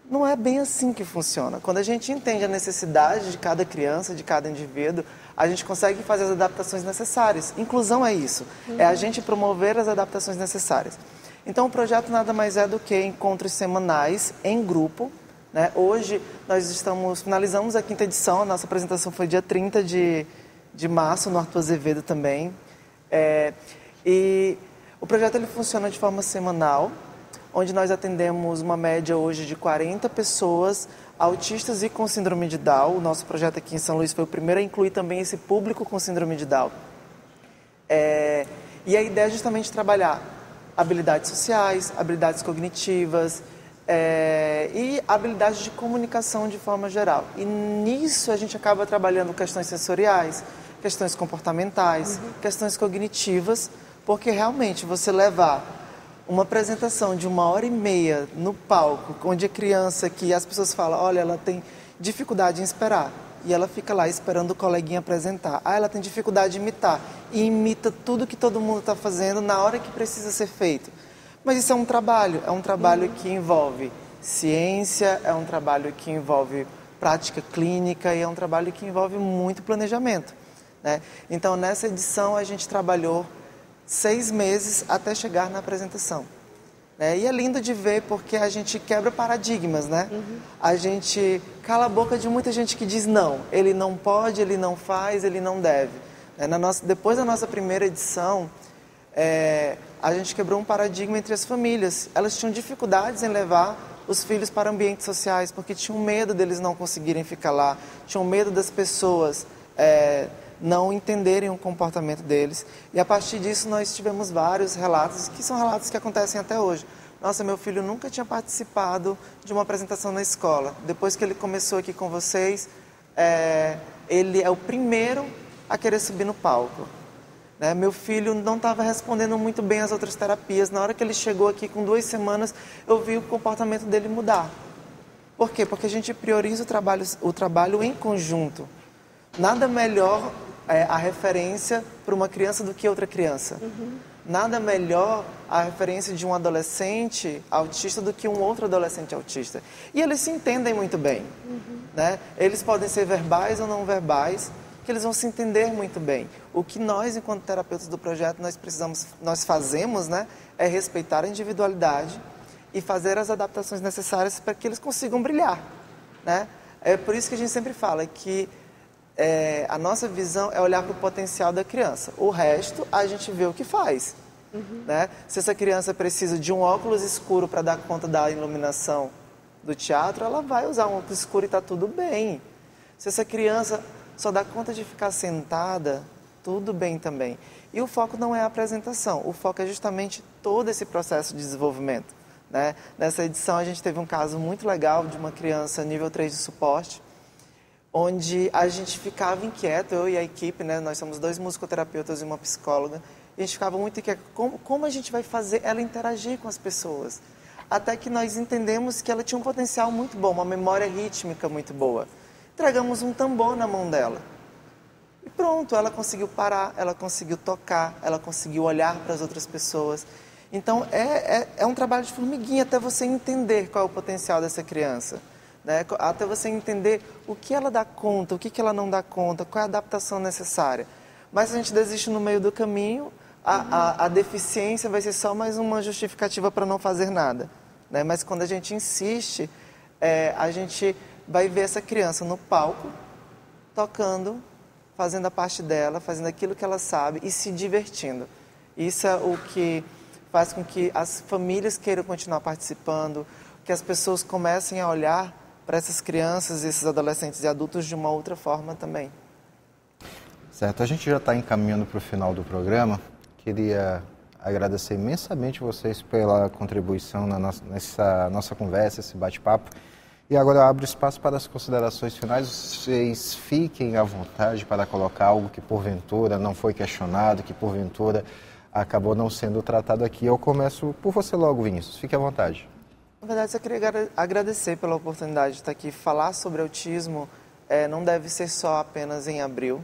Não é bem assim que funciona. Quando a gente entende a necessidade de cada criança, de cada indivíduo, a gente consegue fazer as adaptações necessárias. Inclusão é isso, é a gente promover as adaptações necessárias. Então o projeto nada mais é do que encontros semanais em grupo, né? Hoje nós finalizamos a 5ª edição, a nossa apresentação foi dia 30 de março no Arthur Azevedo também. E o projeto ele funciona de forma semanal, onde nós atendemos uma média hoje de 40 pessoas autistas e com síndrome de Down. O nosso projeto aqui em São Luís foi o primeiro a incluir também esse público com síndrome de Down. E a ideia é justamente trabalhar habilidades sociais, habilidades cognitivas e habilidades de comunicação de forma geral. E nisso a gente acaba trabalhando questões sensoriais, questões comportamentais, questões cognitivas, porque realmente você levar uma apresentação de 1h30 no palco, onde a criança, que as pessoas falam, olha, ela tem dificuldade em esperar, e ela fica lá esperando o coleguinha apresentar. Ela tem dificuldade de imitar, e imita tudo que todo mundo está fazendo na hora que precisa ser feito. Mas isso é um trabalho que envolve ciência, é um trabalho que envolve prática clínica e é um trabalho que envolve muito planejamento, né? Então, nessa edição, a gente trabalhou 6 meses até chegar na apresentação. E é lindo de ver porque a gente quebra paradigmas, né? A gente cala a boca de muita gente que diz não, ele não pode, ele não faz, ele não deve. Depois da nossa primeira edição, a gente quebrou um paradigma entre as famílias. Elas tinham dificuldades em levar os filhos para ambientes sociais porque tinham medo deles não conseguirem ficar lá, tinham medo das pessoas não entenderem o comportamento deles. E a partir disso nós tivemos vários relatos, que são relatos que acontecem até hoje. Nossa, meu filho nunca tinha participado de uma apresentação na escola. Depois que ele começou aqui com vocês, ele é o primeiro a querer subir no palco. Meu filho não estava respondendo muito bem às outras terapias. Na hora que ele chegou aqui com 2 semanas, eu vi o comportamento dele mudar. Por quê? Porque a gente prioriza o trabalho em conjunto. Nada melhor a referência para uma criança do que outra criança. Nada melhor a referência de um adolescente autista do que um outro adolescente autista. E eles se entendem muito bem. Né? Eles podem ser verbais ou não verbais, que eles vão se entender muito bem. O que nós, enquanto terapeutas do projeto, nós fazemos, né, é respeitar a individualidade e fazer as adaptações necessárias para que eles consigam brilhar. Né? É por isso que a gente sempre fala que a nossa visão é olhar para o potencial da criança. O resto, a gente vê o que faz. Né? Se essa criança precisa de um óculos escuro para dar conta da iluminação do teatro, ela vai usar um óculos escuro e está tudo bem. Se essa criança só dá conta de ficar sentada, tudo bem também. E o foco não é a apresentação, o foco é justamente todo esse processo de desenvolvimento, né? Nessa edição a gente teve um caso muito legal de uma criança nível 3 de suporte, onde a gente ficava inquieto, eu e a equipe, né? Nós somos 2 musicoterapeutas e uma psicóloga, e a gente ficava muito inquieto, como a gente vai fazer ela interagir com as pessoas? Até que nós entendemos que ela tinha um potencial muito bom, uma memória rítmica muito boa. Entregamos um tambor na mão dela. E pronto, ela conseguiu parar, ela conseguiu tocar, ela conseguiu olhar para as outras pessoas. Então, é um trabalho de formiguinha até você entender qual é o potencial dessa criança, né? Até você entender o que ela dá conta, o que ela não dá conta, qual é a adaptação necessária. Mas se a gente desiste no meio do caminho, a deficiência vai ser só mais uma justificativa para não fazer nada, né? Mas quando a gente insiste, a gente vai ver essa criança no palco, tocando, fazendo a parte dela, fazendo aquilo que ela sabe e se divertindo. Isso é o que faz com que as famílias queiram continuar participando, que as pessoas comecem a olhar para essas crianças, esses adolescentes e adultos de uma outra forma também. Certo, a gente já está encaminhando para o final do programa. Queria agradecer imensamente vocês pela contribuição nessa nossa conversa, esse bate-papo. E agora eu abro espaço para as considerações finais. Vocês fiquem à vontade para colocar algo que porventura não foi questionado, que porventura acabou não sendo tratado aqui. Eu começo por você logo, Vinícius. Fique à vontade. Na verdade, eu queria agradecer pela oportunidade de estar aqui. Falar sobre autismo não deve ser só apenas em abril,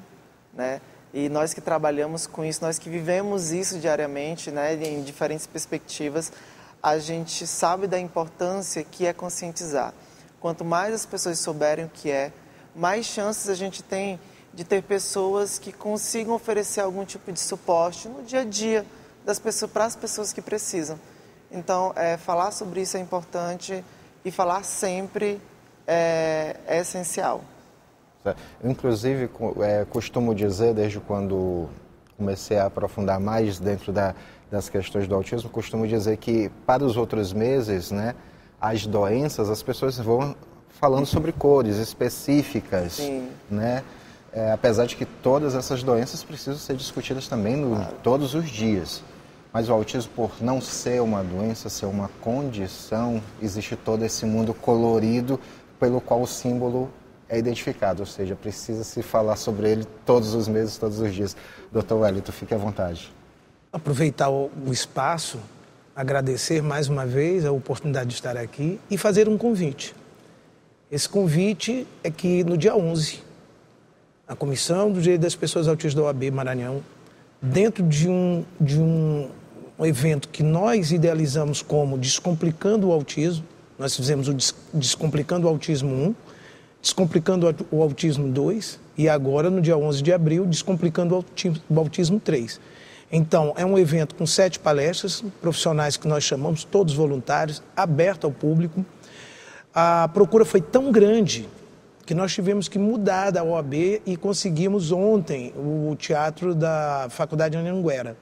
né? E nós que trabalhamos com isso, nós que vivemos isso diariamente, né, em diferentes perspectivas, a gente sabe da importância que é conscientizar. Quanto mais as pessoas souberem o que é, mais chances a gente tem de ter pessoas que consigam oferecer algum tipo de suporte no dia a dia das pessoas, para as pessoas que precisam. Então, falar sobre isso é importante e falar sempre é essencial. Eu, inclusive, costumo dizer, desde quando comecei a aprofundar mais dentro das questões do autismo, costumo dizer que para os outros meses, né, as doenças, as pessoas vão falando sobre cores específicas, sim, né? Apesar de que todas essas doenças precisam ser discutidas também todos os dias. Mas o autismo, por não ser uma doença, ser uma condição, existe todo esse mundo colorido pelo qual o símbolo é identificado, ou seja, precisa se falar sobre ele todos os meses, todos os dias. Dr. Wellington, fique à vontade. Aproveitar o espaço, agradecer mais uma vez a oportunidade de estar aqui e fazer um convite. Esse convite é que no dia 11, a Comissão do Direito das Pessoas Autistas da OAB Maranhão, dentro de um evento que nós idealizamos como Descomplicando o Autismo, nós fizemos o Descomplicando o Autismo 1, Descomplicando o Autismo 2 e agora, no dia 11 de abril, Descomplicando o Autismo 3. Então, é um evento com 7 palestras, profissionais que nós chamamos, todos voluntários, aberto ao público. A procura foi tão grande que nós tivemos que mudar da OAB e conseguimos ontem o teatro da Faculdade Anhanguera.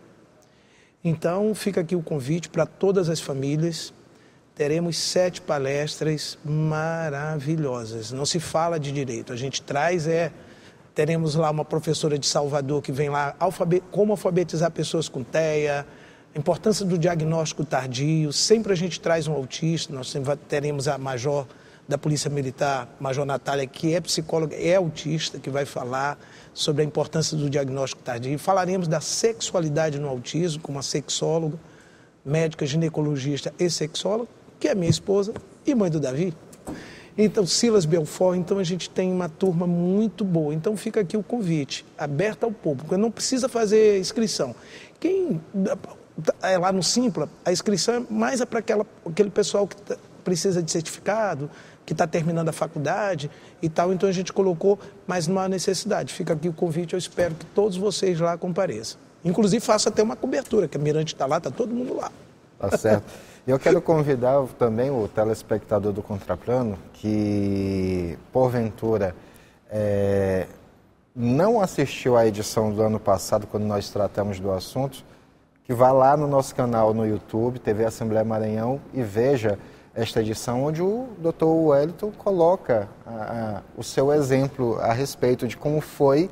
Então, fica aqui o convite para todas as famílias. Teremos 7 palestras maravilhosas. Não se fala de direito, a gente traz teremos lá uma professora de Salvador que vem lá, como alfabetizar pessoas com TEA, a importância do diagnóstico tardio, sempre a gente traz um autista, nós teremos a major da Polícia Militar, Major Natália, que é psicóloga, é autista, que vai falar sobre a importância do diagnóstico tardio. Falaremos da sexualidade no autismo, com uma sexóloga, médica, ginecologista e sexóloga, que é minha esposa e mãe do Davi. Então, Silas Belfort, então a gente tem uma turma muito boa. Então fica aqui o convite, aberto ao público. Não precisa fazer inscrição. Quem é lá no Simpla, a inscrição é mais para aquele pessoal que precisa de certificado, que está terminando a faculdade e tal. Então a gente colocou, mas não há necessidade. Fica aqui o convite, eu espero que todos vocês lá compareçam. Inclusive faço até uma cobertura, que a Mirante está lá, está todo mundo lá. Tá certo. E eu quero convidar também o telespectador do Contraplano que, porventura, não assistiu à edição do ano passado, quando nós tratamos do assunto, que vá lá no nosso canal no YouTube, TV Assembleia Maranhão, e veja esta edição, onde o Dr. Wellington coloca o seu exemplo a respeito de como foi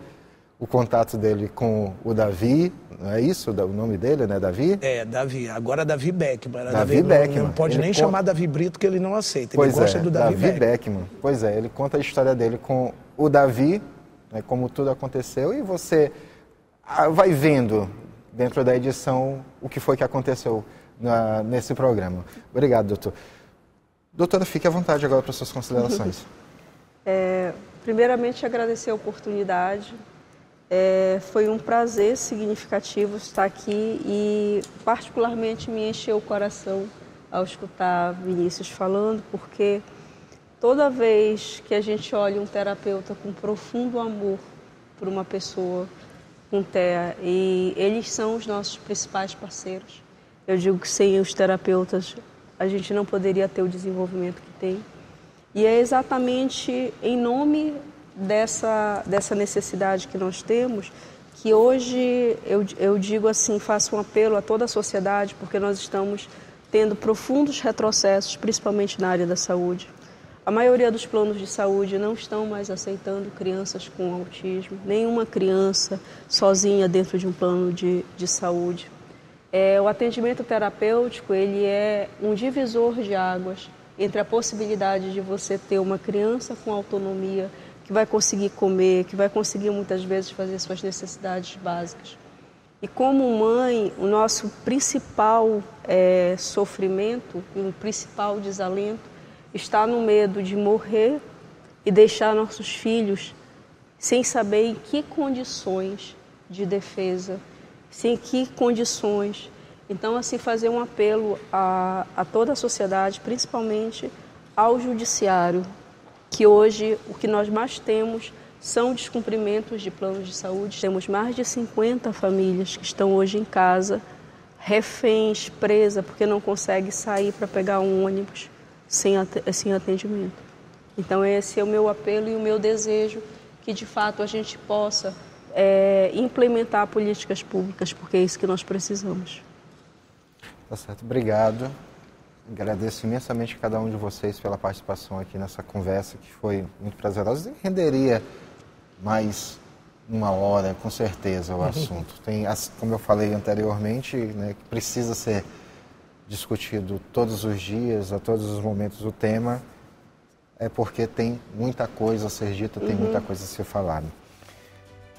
o contato dele com o Davi, não é isso? O nome dele, né? Davi? É, Davi. Agora Davi Beckman. Davi Beckman. Não pode nem chamar Davi Brito, que ele não aceita. Ele gosta do Davi Beckman. Pois é, ele conta a história dele com o Davi, né, como tudo aconteceu, e você vai vendo dentro da edição o que foi que aconteceu nesse programa. Obrigado, doutor. Doutora, fique à vontade agora para suas considerações. Primeiramente, agradecer a oportunidade. Foi um prazer significativo estar aqui e particularmente me encheu o coração ao escutar Vinícius falando, porque toda vez que a gente olha um terapeuta com profundo amor por uma pessoa com TEA, e eles são os nossos principais parceiros, eu digo que sem os terapeutas a gente não poderia ter o desenvolvimento que tem, e é exatamente em nome dessa necessidade que nós temos, que hoje eu digo assim, faço um apelo a toda a sociedade, porque nós estamos tendo profundos retrocessos, principalmente na área da saúde. A maioria dos planos de saúde não estão mais aceitando crianças com autismo, nenhuma criança sozinha dentro de um plano de saúde. O atendimento terapêutico, ele é um divisor de águas entre a possibilidade de você ter uma criança com autonomia, que vai conseguir comer, que vai conseguir muitas vezes fazer suas necessidades básicas. E como mãe, o nosso principal sofrimento, o principal desalento, está no medo de morrer e deixar nossos filhos sem saber em que condições de defesa, sem que condições. Então, assim, fazer um apelo a toda a sociedade, principalmente ao judiciário, que hoje o que nós mais temos são descumprimentos de planos de saúde. Temos mais de 50 famílias que estão hoje em casa, reféns, presas, porque não conseguem sair para pegar um ônibus sem atendimento. Então esse é o meu apelo e o meu desejo, que de fato a gente possa implementar políticas públicas, porque é isso que nós precisamos. Tá certo, obrigado. Agradeço imensamente a cada um de vocês pela participação aqui nessa conversa, que foi muito prazerosa. Renderia mais uma hora, com certeza, o assunto. Tem, como eu falei anteriormente, né, que precisa ser discutido todos os dias, a todos os momentos, o tema, porque tem muita coisa a ser dita, tem muita coisa a ser falada.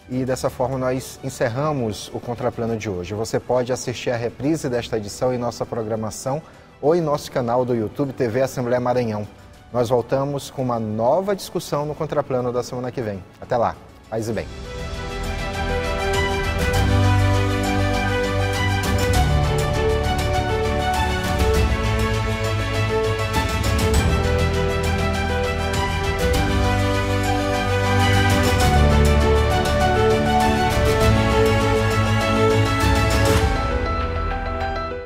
E dessa forma nós encerramos o Contraplano de hoje. Você pode assistir a reprise desta edição em nossa programação ou em nosso canal do YouTube TV Assembleia Maranhão. Nós voltamos com uma nova discussão no Contraplano da semana que vem. Até lá. Paz e bem.